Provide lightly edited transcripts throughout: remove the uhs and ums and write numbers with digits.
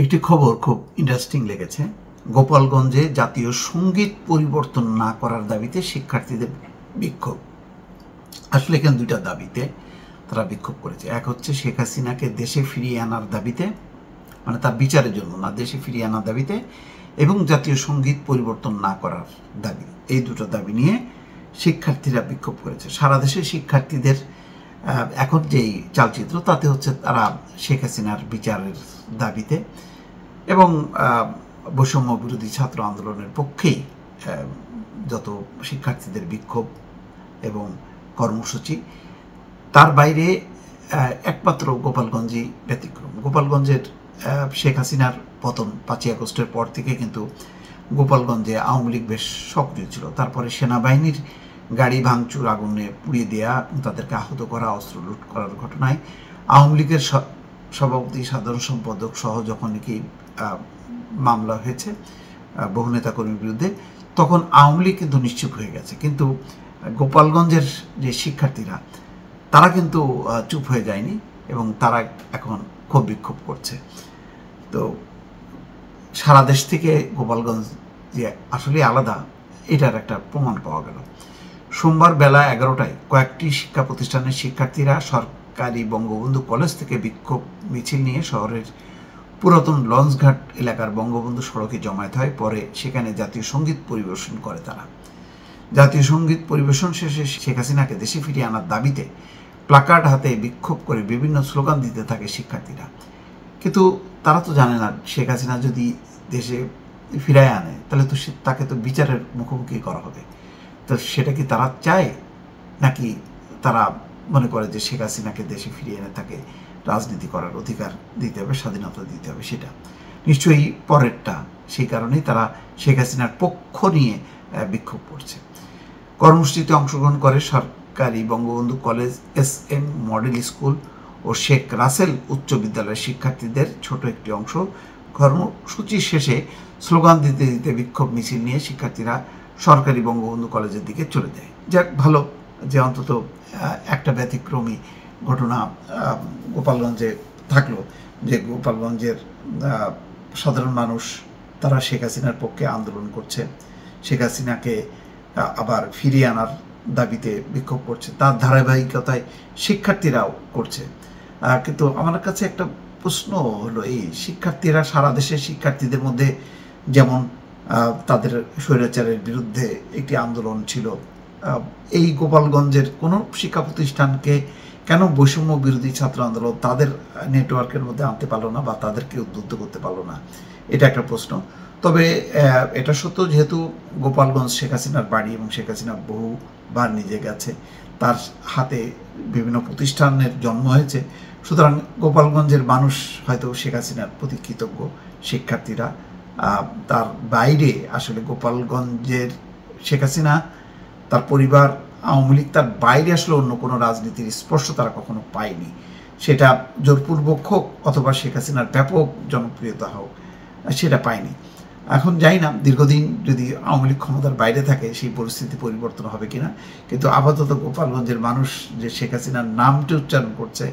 একটি খবর খুব ইন্টারেস্টিং লেগেছে। গোপালগঞ্জে জাতীয় সঙ্গীত পরিবর্তন না করার দাবিতে শিক্ষার্থীদের বিক্ষোভ। আসলে এখানে দুইটা দাবিতে তারা বিক্ষোভ করেছে। এক হচ্ছে শেখ হাসিনাকে দেশে ফিরিয়ে আনার দাবিতে, মানে তার বিচারের জন্য না, দেশে ফিরিয়ে আনার দাবিতে, এবং জাতীয় সঙ্গীত পরিবর্তন না করার দাবি। এই দুটো দাবি নিয়ে শিক্ষার্থীরা বিক্ষোভ করেছে। সারা দেশে শিক্ষার্থীদের এখন যেই চালচিত্র, তাতে হচ্ছে তারা শেখ হাসিনার বিচারের দাবিতে এবং বৈষম্য বিরোধী ছাত্র আন্দোলনের পক্ষেই যত শিক্ষার্থীদের বিক্ষোভ এবং কর্মসূচি। তার বাইরে একমাত্র গোপালগঞ্জই ব্যতিক্রম। গোপালগঞ্জের শেখ হাসিনার পতন 5ই আগস্টের পর থেকে কিন্তু গোপালগঞ্জে আওয়ামী লীগ বেশ সক্রিয় ছিল। তারপরে সেনাবাহিনীর গাড়ি ভাঙচুর, আগুনে পুড়িয়ে দেওয়া, তাদেরকে আহত করা, অস্ত্র লুট করার ঘটনায় আওয়ামী লীগের সভাপতি, সাধারণ সম্পাদক সহ যখন নাকি মামলা হয়েছে বহু নেতাকর্মীর বিরুদ্ধে, তখন আওয়ামী লীগ কিন্তু নিশ্চুপ হয়ে গেছে। কিন্তু গোপালগঞ্জের যে শিক্ষার্থীরা, তারা কিন্তু চুপ হয়ে যায়নি এবং তারা এখন ক্ষোভ বিক্ষোভ করছে। তো সারা দেশ থেকে গোপালগঞ্জ যে আসলে আলাদা, এটার একটা প্রমাণ পাওয়া গেল। সোমবার বেলা 11টায় কয়েকটি শিক্ষা প্রতিষ্ঠানের শিক্ষার্থীরা সরকারি বঙ্গবন্ধু কলেজ থেকে বিক্ষোভ মিছিল নিয়ে শহরের পুরাতন লঞ্চঘাট এলাকার বঙ্গবন্ধু সড়কে জমায়েত হয়। পরে সেখানে জাতীয় সঙ্গীত পরিবেশন করে তারা। জাতীয় সঙ্গীত পরিবেশন শেষে শেখ হাসিনাকে দেশে ফিরিয়ে আনার দাবিতে প্লাকার্ড হাতে বিক্ষোভ করে বিভিন্ন স্লোগান দিতে থাকে শিক্ষার্থীরা। কিন্তু তারা তো জানে না, শেখ হাসিনা যদি দেশে ফিরায় আনে তাহলে তো তাকে তো বিচারের মুখোমুখি করা হবে। তো সেটা কি তারা চায়, নাকি তারা মনে করে যে শেখ হাসিনাকে দেশে ফিরিয়ে এনে তাকে রাজনীতি করার অধিকার দিতে হবে, স্বাধীনতা দিতে হবে? সেটা নিশ্চয়ই পরেরটা। সেই কারণেই তারা শেখ হাসিনার পক্ষ নিয়ে বিক্ষোভ করছে। কর্মসূচিতে অংশগ্রহণ করে সরকারি Bangabandhu college, SM model school ও শেখ রাসেল উচ্চ বিদ্যালয়ের শিক্ষার্থীদের ছোট একটি অংশ। কর্মসূচি শেষে স্লোগান দিতে দিতে বিক্ষোভ মিছিল নিয়ে শিক্ষার্থীরা সরকারি বঙ্গবন্ধু কলেজের দিকে চলে যায়। যাক, ভালো যে অন্তত একটা ব্যতিক্রমী ঘটনা গোপালগঞ্জে থাকলো, যে গোপালগঞ্জের সাধারণ মানুষ তারা শেখ হাসিনার পক্ষে আন্দোলন করছে, শেখ হাসিনাকে আবার ফিরিয়ে আনার দাবিতে বিক্ষোভ করছে। তার ধারাবাহিকতায় শিক্ষার্থীরাও করছে। কিন্তু আমার কাছে একটা প্রশ্ন হলো, এই শিক্ষার্থীরা, সারা দেশের শিক্ষার্থীদের মধ্যে যেমন তাদের স্বৈরাচারের বিরুদ্ধে একটি আন্দোলন ছিল, এই গোপালগঞ্জের কোনো শিক্ষা প্রতিষ্ঠানকে কেন বৈষম্য বিরোধী ছাত্র আন্দোলন তাদের নেটওয়ার্কের মধ্যে আনতে পারলো না বা তাদেরকে উদ্বুদ্ধ করতে পারলো না? এটা একটা প্রশ্ন। তবে এটা সত্য, যেহেতু গোপালগঞ্জ শেখ হাসিনার বাড়ি এবং শেখ হাসিনা বহুবার নিজে গেছে, তার হাতে বিভিন্ন প্রতিষ্ঠানের জন্ম হয়েছে, সুতরাং গোপালগঞ্জের মানুষ হয়তো শেখ হাসিনার প্রতি কৃতজ্ঞ। শিক্ষার্থীরা তার বাইরে আসলে গোপালগঞ্জের শেখ হাসিনা, তার পরিবার, আওয়ামী লীগ, তার বাইরে আসলে অন্য কোনো রাজনীতির স্পর্শ তারা কখনো পায়নি। সেটা জোরপূর্বক হোক অথবা শেখ হাসিনার ব্যাপক জনপ্রিয়তা হোক, সেটা পায়নি। এখন জানি না দীর্ঘদিন যদি আওয়ামী লীগ ক্ষমতার বাইরে থাকে সেই পরিস্থিতি পরিবর্তন হবে কিনা, কিন্তু আপাতত গোপালগঞ্জের মানুষ যে শেখ হাসিনার নামটি উচ্চারণ করছে,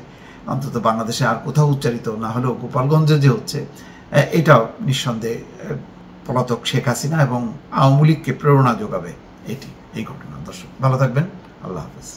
অন্তত বাংলাদেশে আর কোথাও উচ্চারিত না হলেও গোপালগঞ্জে যে হচ্ছে, এটাও নিঃসন্দেহে পলাতক শেখ হাসিনা এবং আওয়ামী লীগকে প্রেরণা যোগাবে এই ঘটনা। দর্শক ভালো থাকবেন, আল্লাহ হাফেজ।